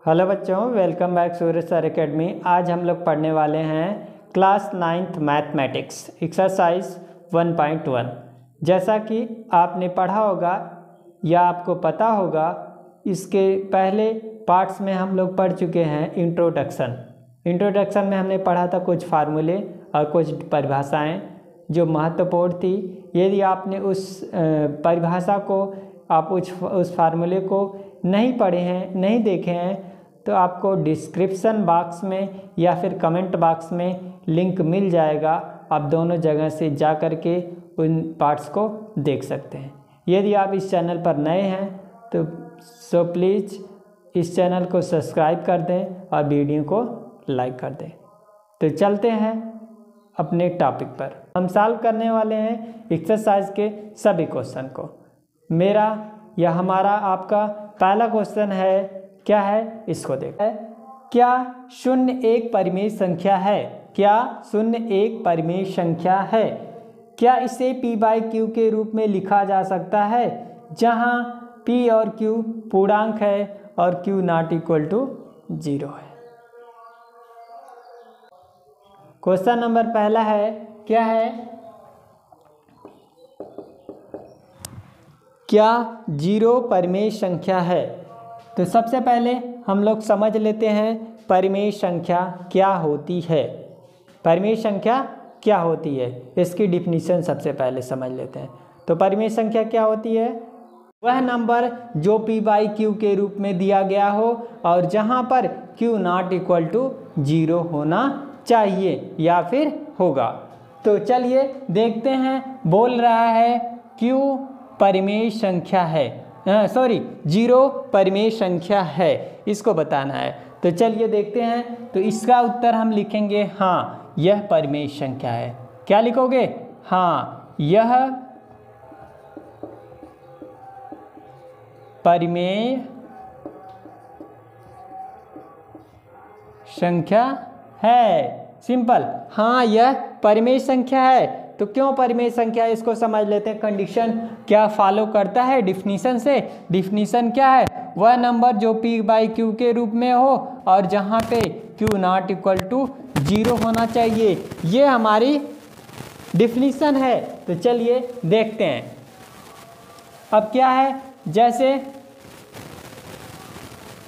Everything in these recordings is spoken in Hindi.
हेलो बच्चों, वेलकम बैक सूरज सर एकेडमी। आज हम लोग पढ़ने वाले हैं क्लास 9th मैथमेटिक्स एक्सरसाइज 1.1। जैसा कि आपने पढ़ा होगा या आपको पता होगा, इसके पहले पार्ट्स में हम लोग पढ़ चुके हैं इंट्रोडक्शन में हमने पढ़ा था कुछ फार्मूले और कुछ परिभाषाएं जो महत्वपूर्ण थी। यदि आपने उस परिभाषा को आप उस फार्मूले को नहीं पढ़े हैं, नहीं देखे हैं, तो आपको डिस्क्रिप्शन बॉक्स में या फिर कमेंट बॉक्स में लिंक मिल जाएगा। आप दोनों जगह से जा कर के उन पार्ट्स को देख सकते हैं। यदि आप इस चैनल पर नए हैं तो प्लीज़ इस चैनल को सब्सक्राइब कर दें और वीडियो को लाइक कर दें। तो चलते हैं अपने टॉपिक पर। हम सॉल्व करने वाले हैं एक्सरसाइज के सभी क्वेश्चन को। मेरा या हमारा आपका पहला क्वेश्चन है, क्या है इसको देखें। क्या शून्य एक परिमेय संख्या है? क्या शून्य एक परिमेय संख्या है? क्या इसे p/q के रूप में लिखा जा सकता है जहां p और q पूर्णांक है और q नॉट इक्वल टू 0 है? क्वेश्चन नंबर पहला है, क्या है? क्या 0 परिमेय संख्या है? तो सबसे पहले हम लोग समझ लेते हैं परिमेय संख्या क्या होती है। परिमेय संख्या क्या होती है, इसकी डिफिनीशन सबसे पहले समझ लेते हैं। तो परिमेय संख्या क्या होती है? वह नंबर जो p/q के रूप में दिया गया हो और जहां पर q नॉट इक्वल टू 0 होना चाहिए या फिर होगा। तो चलिए देखते हैं। बोल रहा है q परिमेय संख्या है, 0 परिमेय संख्या है, इसको बताना है। तो चलिए देखते हैं। तो इसका उत्तर हम लिखेंगे हाँ, यह परिमेय संख्या है। क्या लिखोगे? हाँ, यह परिमेय संख्या है। सिंपल, हाँ यह परिमेय संख्या है। तो क्यों परिमेय संख्या है, इसको समझ लेते हैं। कंडीशन क्या फॉलो करता है डिफिनीशन से? डिफिनीशन क्या है? वह नंबर जो p/q के रूप में हो और जहां पे q नॉट इक्वल टू 0 होना चाहिए, ये हमारी डिफिनीशन है। तो चलिए देखते हैं। अब क्या है, जैसे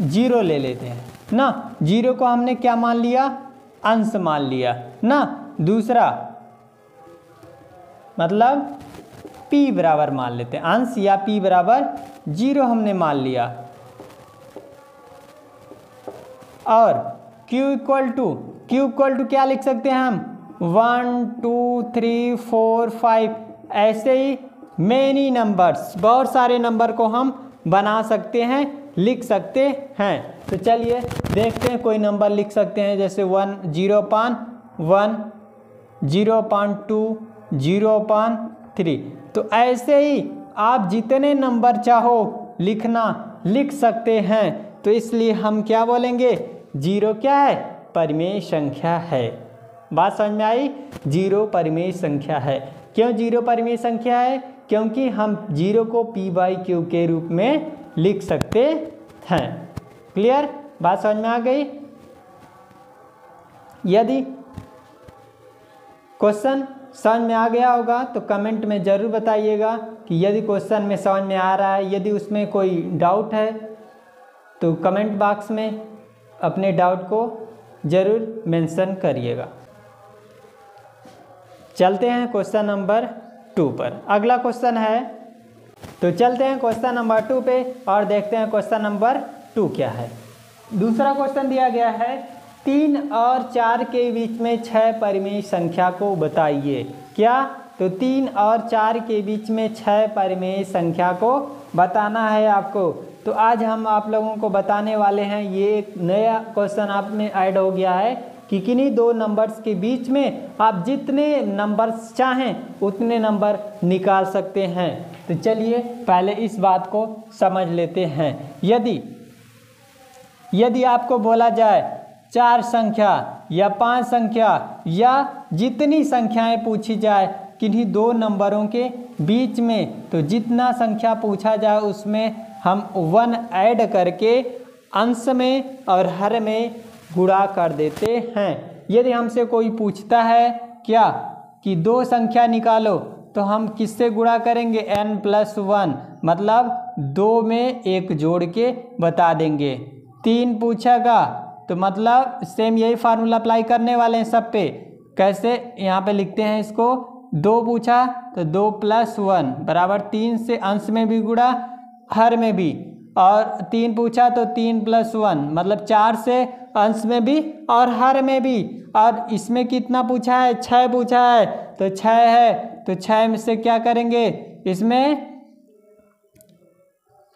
0 ले लेते हैं ना। 0 को हमने क्या मान लिया? अंश मान लिया ना। दूसरा मतलब p बराबर मान लेते हैं, अंश या p बराबर 0 हमने मान लिया। और q इक्वल टू क्या लिख सकते हैं हम? 1 2 3 4 5, ऐसे ही मेनी नंबर्स, बहुत सारे नंबर को हम बना सकते हैं, लिख सकते हैं। तो चलिए देखते हैं। कोई नंबर लिख सकते हैं जैसे 1 0/1, 0/2, 0/3। तो ऐसे ही आप जितने नंबर चाहो लिखना लिख सकते हैं। तो इसलिए हम क्या बोलेंगे? 0 क्या है? परिमेय संख्या है। बात समझ में आई? 0 परिमेय संख्या है। क्यों 0 परिमेय संख्या है? क्योंकि हम 0 को p/q के रूप में लिख सकते हैं। क्लियर? बात समझ में आ गई? यदि क्वेश्चन समझ में आ गया होगा तो कमेंट में ज़रूर बताइएगा कि यदि क्वेश्चन में समझ में आ रहा है। यदि उसमें कोई डाउट है तो कमेंट बॉक्स में अपने डाउट को ज़रूर मेंशन करिएगा। चलते हैं क्वेश्चन नंबर 2 पर। अगला क्वेश्चन है, तो चलते हैं क्वेश्चन नंबर 2 पे और देखते हैं क्वेश्चन नंबर 2 क्या है। दूसरा क्वेश्चन दिया गया है, 3 और 4 के बीच में 6 परिमेय संख्या को बताइए। क्या? तो 3 और 4 के बीच में 6 परिमेय संख्या को बताना है आपको। तो आज हम आप लोगों को बताने वाले हैं, ये एक नया क्वेश्चन आप में ऐड हो गया है कि किन्हीं दो नंबर्स के बीच में आप जितने नंबर्स चाहें उतने नंबर निकाल सकते हैं। तो चलिए पहले इस बात को समझ लेते हैं। यदि आपको बोला जाए 4 संख्या या 5 संख्या या जितनी संख्याएं पूछी जाए किन्हीं दो नंबरों के बीच में, तो जितना संख्या पूछा जाए उसमें हम 1 ऐड करके अंश में और हर में गुणा कर देते हैं। यदि हमसे कोई पूछता है क्या कि दो संख्या निकालो, तो हम किससे गुणा करेंगे? n+1, मतलब 2 में 1 जोड़ के बता देंगे। 3 पूछेगा तो मतलब सेम यही फार्मूला अप्लाई करने वाले हैं सब पे। कैसे? यहाँ पे लिखते हैं इसको। 2 पूछा तो 2+1 बराबर 3 से अंश में भी गुणा हर में भी, और 3 पूछा तो 3+1 मतलब 4 से अंश में भी और हर में भी। और इसमें कितना पूछा है? 6 पूछा है, तो 6 है तो 6 में से क्या करेंगे? इसमें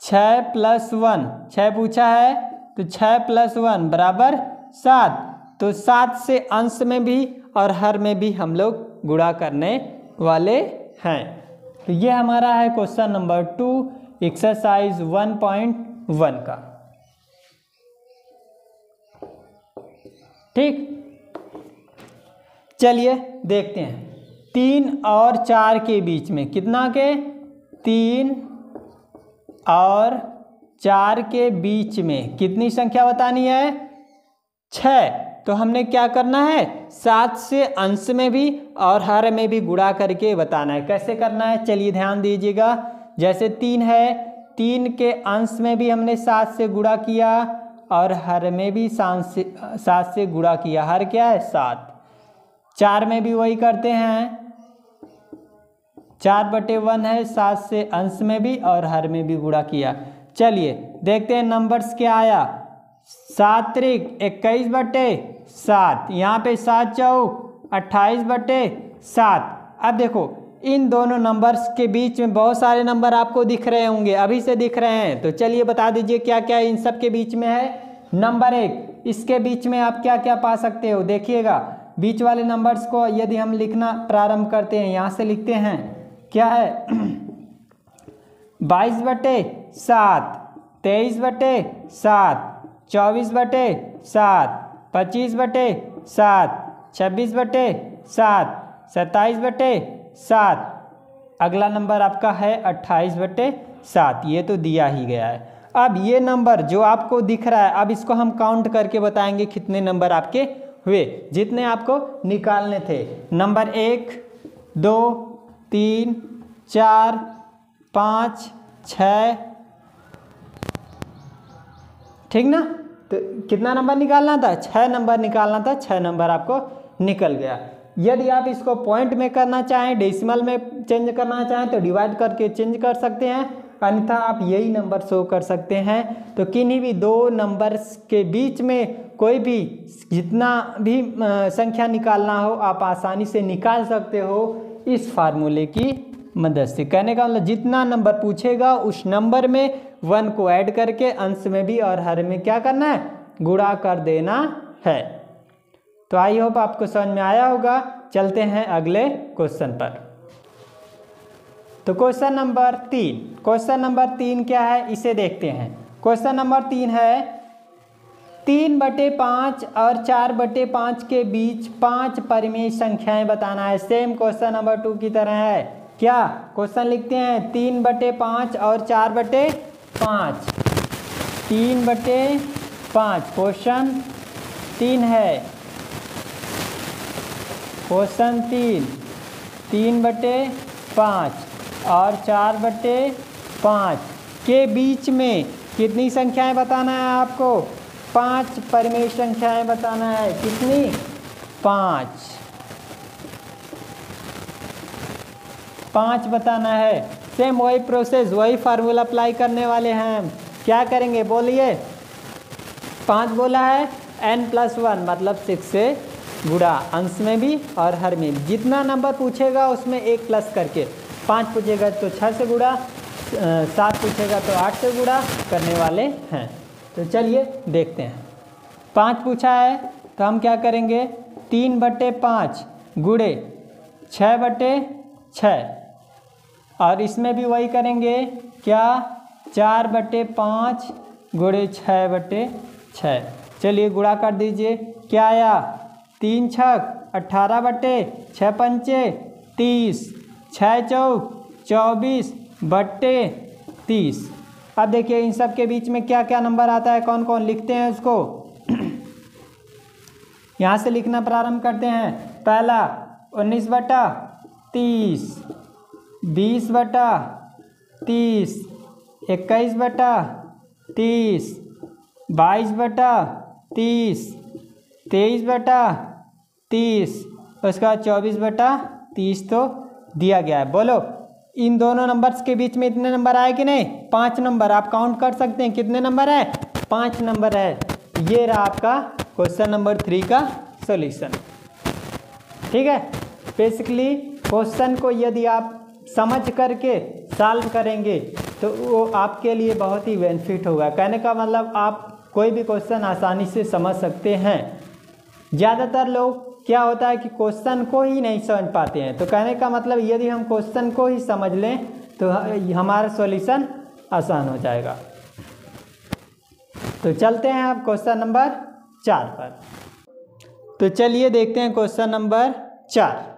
6+1, 6 पूछा है तो 6+1 बराबर 7। तो 7 से अंश में भी और हर में भी हम लोग गुणा करने वाले हैं। तो ये हमारा है क्वेश्चन नंबर 2 एक्सरसाइज 1.1 का। ठीक, चलिए देखते हैं। 3 और 4 के बीच में कितना के? 3 और 4 के बीच में कितनी संख्या बतानी है? 6। तो हमने क्या करना है? 7 से अंश में भी और हर में भी गुणा करके बताना है। कैसे करना है चलिए ध्यान दीजिएगा। जैसे 3 है, 3 के अंश में भी हमने 7 से गुणा किया और हर में भी 7 से गुणा किया। हर क्या है? 7। 4 में भी वही करते हैं, 4/1 है, 7 से अंश में भी और हर में भी गुणा किया। चलिए देखते हैं नंबर्स क्या आया। 7 त्रिक 21/7, यहाँ पे 7 चौक 28/7। अब देखो इन दोनों नंबर्स के बीच में बहुत सारे नंबर आपको दिख रहे होंगे, अभी से दिख रहे हैं। तो चलिए बता दीजिए क्या क्या इन सब के बीच में है। नंबर 1, इसके बीच में आप क्या क्या पा सकते हो? देखिएगा बीच वाले नंबर्स को यदि हम लिखना प्रारंभ करते हैं, यहाँ से लिखते हैं। क्या है? 22/7, 23/7, 24/7, 25/7, 26/7, 27/7। अगला नंबर आपका है 28/7। ये तो दिया ही गया है। अब ये नंबर जो आपको दिख रहा है, अब इसको हम काउंट करके बताएंगे कितने नंबर आपके हुए, जितने आपको निकालने थे। नंबर 1, 2, 3, 4, 5, 6। ठीक ना? तो कितना नंबर निकालना था? 6 नंबर निकालना था। 6 नंबर आपको निकल गया। यदि आप इसको पॉइंट में करना चाहें, डेसिमल में चेंज करना चाहें तो डिवाइड करके चेंज कर सकते हैं, अन्यथा आप यही नंबर शो कर सकते हैं। तो किन्हीं भी दो नंबर्स के बीच में कोई भी जितना भी संख्या निकालना हो आप आसानी से निकाल सकते हो इस फार्मूले की मदद से। कहने का मतलब जितना नंबर पूछेगा उस नंबर में 1 को ऐड करके अंश में भी और हर में क्या करना है? गुणा कर देना है। तो आई होप आपको समझ में आया होगा। चलते हैं अगले क्वेश्चन पर। तो क्वेश्चन नंबर 3, क्वेश्चन नंबर 3 क्या है इसे देखते हैं। क्वेश्चन नंबर 3 है 3/5 और 4/5 के बीच 5 परिमेय संख्याएं बताना है। सेम क्वेश्चन नंबर 2 की तरह है। क्या क्वेश्चन लिखते हैं? 3/5 और 4/5। 3/5 क्वेश्चन 3 है। क्वेश्चन 3/5 और 4/5 के बीच में कितनी संख्याएं बताना है आपको? 5 परिमेय संख्याएं बताना है। कितनी? 5 बताना है। सेम वही प्रोसेस, वही फार्मूला अप्लाई करने वाले हैं हम। क्या करेंगे बोलिए? 5 बोला है, n+1 मतलब 6 से गुणा, अंश में भी और हर में भी। जितना नंबर पूछेगा उसमें 1 प्लस करके। 5 पूछेगा तो 6 से गुणा, 7 पूछेगा तो 8 से गुणा करने वाले हैं। तो चलिए देखते हैं। 5 पूछा है तो हम क्या करेंगे? 3/5 गुणे 6/6 और इसमें भी वही करेंगे। क्या? 4/5 गुणे 6/6। चलिए गुणा कर दीजिए। क्या आया? 3 छक 18/6 पंचे 30, 6 चौक 24/30। अब देखिए इन सब के बीच में क्या क्या नंबर आता है, कौन कौन लिखते हैं उसको। यहाँ से लिखना प्रारंभ करते हैं। पहला 19/30, 20/30, 21/30, 22/30, 23/30, उसके बाद 24/30 तो दिया गया है। बोलो इन दोनों नंबर्स के बीच में इतने नंबर आए कि नहीं? 5 नंबर। आप काउंट कर सकते हैं कितने नंबर है? 5 नंबर है। ये रहा आपका क्वेश्चन नंबर 3 का सॉल्यूशन। ठीक है, बेसिकली क्वेश्चन को यदि आप समझ करके सॉल्व करेंगे तो वो आपके लिए बहुत ही बेनिफिट होगा। कहने का मतलब आप कोई भी क्वेश्चन आसानी से समझ सकते हैं। ज़्यादातर लोग क्या होता है कि क्वेश्चन को ही नहीं समझ पाते हैं, तो कहने का मतलब यदि हम क्वेश्चन को ही समझ लें तो हमारा सॉल्यूशन आसान हो जाएगा। तो चलते हैं अब क्वेश्चन नंबर 4 पर। तो चलिए देखते हैं क्वेश्चन नंबर 4।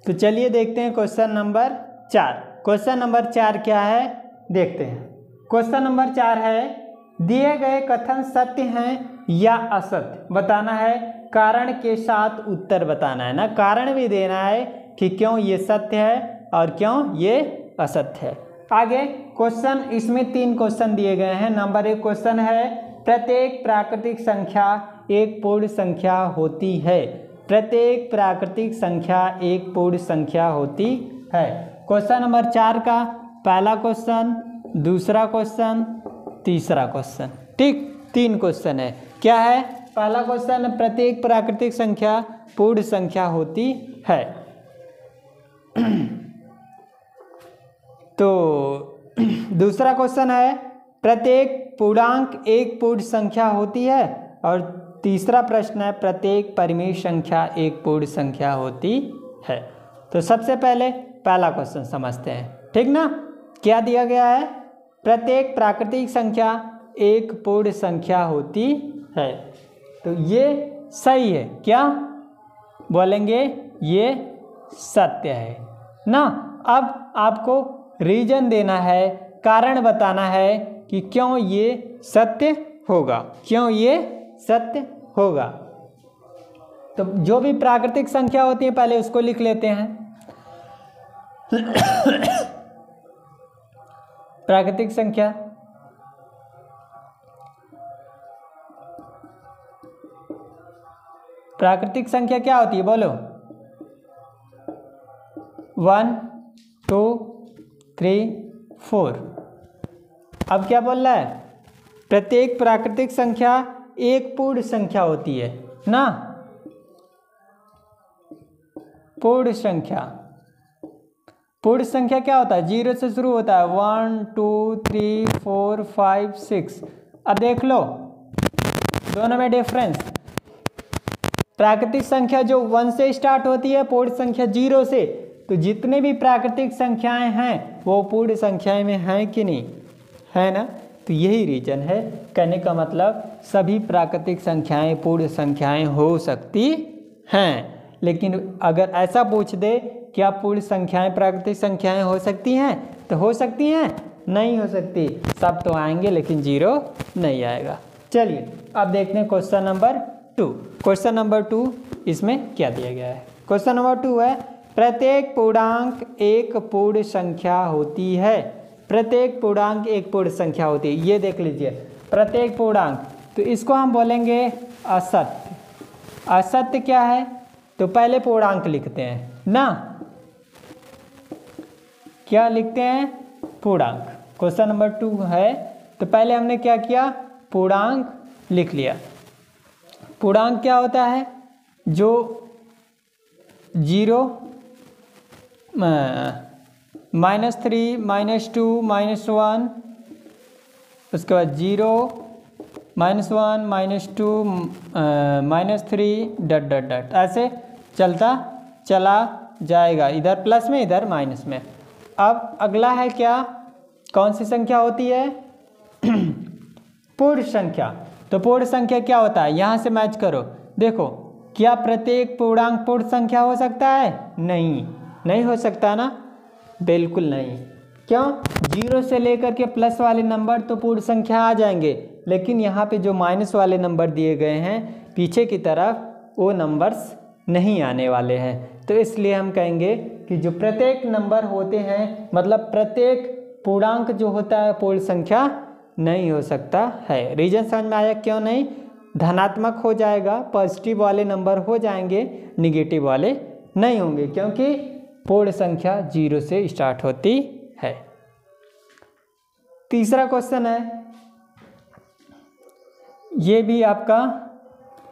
तो चलिए देखते हैं क्वेश्चन नंबर 4। क्वेश्चन नंबर 4 क्या है देखते हैं। क्वेश्चन नंबर 4 है, दिए गए कथन सत्य हैं या असत्य बताना है, कारण के साथ उत्तर बताना है ना। कारण भी देना है कि क्यों ये सत्य है और क्यों ये असत्य है। आगे क्वेश्चन, इसमें 3 क्वेश्चन दिए गए हैं। नंबर 1 क्वेश्चन है, प्रत्येक प्राकृतिक संख्या एक पूर्ण संख्या होती है। प्रत्येक प्राकृतिक संख्या एक पूर्ण संख्या होती है। क्वेश्चन नंबर 4 का पहला क्वेश्चन, दूसरा क्वेश्चन, तीसरा क्वेश्चन। ठीक, 3 क्वेश्चन है। क्या है? पहला क्वेश्चन, प्रत्येक प्राकृतिक संख्या पूर्ण संख्या होती है। तो दूसरा क्वेश्चन है, प्रत्येक पूर्णांक एक पूर्ण संख्या होती है। और तीसरा प्रश्न है, प्रत्येक परिमेय संख्या एक पूर्ण संख्या होती है। तो सबसे पहले पहला क्वेश्चन समझते हैं। ठीक ना, क्या दिया गया है? प्रत्येक प्राकृतिक संख्या एक पूर्ण संख्या होती है। तो ये सही है। क्या बोलेंगे? ये सत्य है ना। अब आपको रीजन देना है, कारण बताना है कि क्यों ये सत्य होगा, क्यों ये सत्य होगा। तो जो भी प्राकृतिक संख्या होती है पहले उसको लिख लेते हैं। प्राकृतिक संख्या, प्राकृतिक संख्या क्या होती है बोलो? 1 2 3 4। अब क्या बोल रहा है? प्रत्येक प्राकृतिक संख्या एक पूर्ण संख्या होती है ना। पूर्ण संख्या, पूर्ण संख्या क्या होता है? 0 से शुरू होता है। 1 2 3 4 5 6। अब देख लो दोनों में डिफरेंस। प्राकृतिक संख्या जो 1 से स्टार्ट होती है, पूर्ण संख्या 0 से। तो जितने भी प्राकृतिक संख्याएं हैं वो पूर्ण संख्याएं में हैं कि नहीं? है ना। तो यही रीजन है। कहने का मतलब सभी प्राकृतिक संख्याएं पूर्ण संख्याएं हो सकती हैं। लेकिन अगर ऐसा पूछ दे क्या पूर्ण संख्याएं प्राकृतिक संख्याएं हो सकती हैं, तो हो सकती हैं? नहीं हो सकती। सब तो आएंगे लेकिन 0 नहीं आएगा। चलिए अब देखते हैं क्वेश्चन नंबर 2। क्वेश्चन नंबर 2 इसमें क्या दिया गया है? क्वेश्चन नंबर 2 है, प्रत्येक पूर्णांक एक पूर्ण संख्या होती है। प्रत्येक पूर्णांक एक पूर्ण संख्या होती है। ये देख लीजिए, प्रत्येक पूर्णांक, तो इसको हम बोलेंगे असत्य। असत्य क्या है? तो पहले पूर्णांक लिखते हैं ना। क्या लिखते हैं? पूर्णांक। क्वेश्चन नंबर 2 है तो पहले हमने क्या किया? पूर्णांक लिख लिया। पूर्णांक क्या होता है? जो 0 -3 -2 -1, उसके बाद 0 -1 -2 -3 डट डट डट ऐसे चलता चला जाएगा। इधर प्लस में इधर माइनस में। अब अगला है क्या? कौन सी संख्या होती है? पूर्ण संख्या। तो पूर्ण संख्या क्या होता है? यहाँ से मैच करो। देखो क्या प्रत्येक पूर्णांक पूर्ण संख्या हो सकता है? नहीं, नहीं हो सकता ना, बिल्कुल नहीं। क्यों? 0 से लेकर के प्लस वाले नंबर तो पूर्ण संख्या आ जाएंगे, लेकिन यहाँ पे जो माइनस वाले नंबर दिए गए हैं पीछे की तरफ, वो नंबर्स नहीं आने वाले हैं। तो इसलिए हम कहेंगे कि जो प्रत्येक नंबर होते हैं, मतलब प्रत्येक पूर्णांक जो होता है पूर्ण संख्या नहीं हो सकता है। रीजन समझ में आया क्यों नहीं? धनात्मक हो जाएगा, पॉजिटिव वाले नंबर हो जाएंगे, निगेटिव वाले नहीं होंगे, क्योंकि पूर्ण संख्या 0 से स्टार्ट होती है। तीसरा क्वेश्चन है, ये भी आपका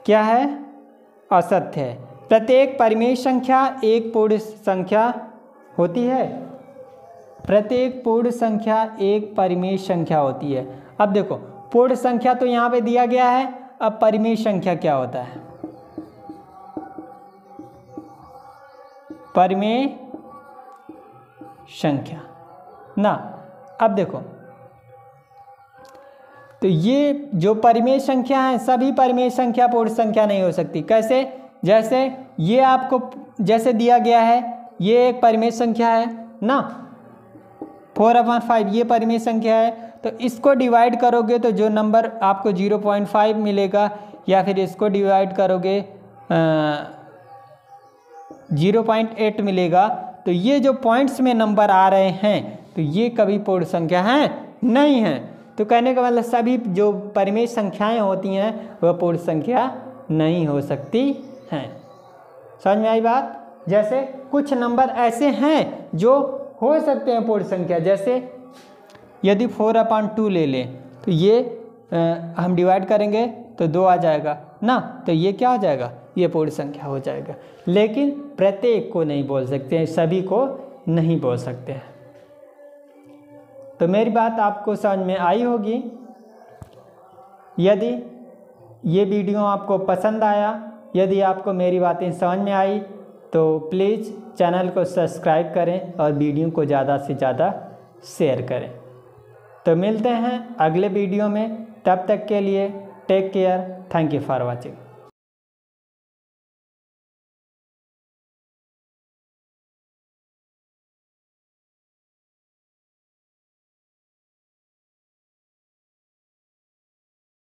क्या है? असत्य है। प्रत्येक परिमेय संख्या एक पूर्ण संख्या होती है। प्रत्येक पूर्ण संख्या एक परिमेय संख्या होती है। अब देखो, पूर्ण संख्या तो यहाँ पे दिया गया है, अब परिमेय संख्या क्या होता है? परिमेय संख्या ना। अब देखो, तो ये जो परिमेय संख्या है, सभी परिमेय संख्या पूर्ण संख्या नहीं हो सकती। कैसे? जैसे ये आपको जैसे दिया गया है, ये एक परिमेय संख्या है ना, 4/5 ये परिमेय संख्या है, तो इसको डिवाइड करोगे तो जो नंबर आपको 0.5 मिलेगा, या फिर इसको डिवाइड करोगे 0.8 मिलेगा। तो ये जो पॉइंट्स में नंबर आ रहे हैं, तो ये कभी पूर्ण संख्या हैं नहीं हैं। तो कहने का मतलब सभी जो परिमेय संख्याएं होती हैं वह पूर्ण संख्या नहीं हो सकती हैं। समझ में आई बात? जैसे कुछ नंबर ऐसे हैं जो हो सकते हैं पूर्ण संख्या, जैसे यदि 4/2 ले लें तो ये हम डिवाइड करेंगे तो 2 आ जाएगा ना, तो ये क्या हो जाएगा? ये पूर्ण संख्या हो जाएगा। लेकिन प्रत्येक को नहीं बोल सकते हैं, सभी को नहीं बोल सकते हैं। तो मेरी बात आपको समझ में आई होगी। यदि ये वीडियो आपको पसंद आया, यदि आपको मेरी बातें समझ में आई, तो प्लीज़ चैनल को सब्सक्राइब करें और वीडियो को ज़्यादा से ज़्यादा शेयर करें। तो मिलते हैं अगले वीडियो में, तब तक के लिए take care, thank you for watching.